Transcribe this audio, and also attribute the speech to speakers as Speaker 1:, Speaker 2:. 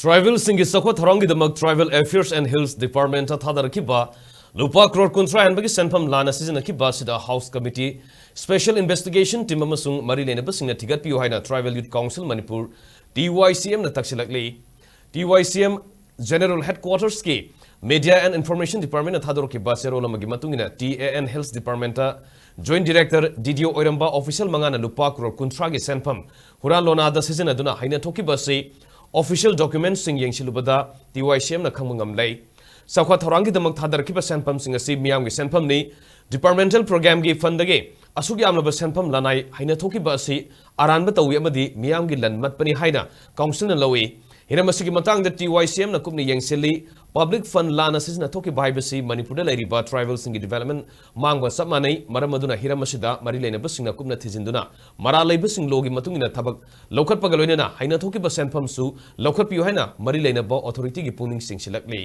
Speaker 1: Tribal Singi Sakwa Tharangi the Tribal Affairs and Hills Department of Thadarakiba, Lupa Crore Kuntra and Bagi Senpam Lana season Akiba Sida House Committee, Special Investigation Team Masung Marilena Basing Theegatpiu Haina Tribal Youth Council Manipur, DYCM na Taksilakli, DYCM General Headquarters Ki, Media and Information Department at Thadarakiba Serola Magimatungina, TAN Health Department, Joint Director Didio Oiramba Official Mangana Lupa Crore Kuntragi Senpam, Hura Lona the season Aduna Haina Tokiba say, Official documents sing yang silubada DYCM na khangmangam lay sakwa thorangi damak thadar kiba senpam sing asi miyam gi senpam ni departmental program gi fund ge asuk yam laba senpam lanai haina thoki ba asi aran ba tawi amadi miyam gi lan mat pani haina council na lawi hina masigi matang da DYCM na kupni yang sili public fund lana sis na thoki bai basi Manipur da lai riba tribal sing development mangwa sammanai maramaduna hira masida mari leina basing na kupna thijinduna mara lai basing logi matung ina thabak lokhat pagaloina na haina thoki ba senpam su lokhat piu haina mari leina ba authority gi puning sing silakli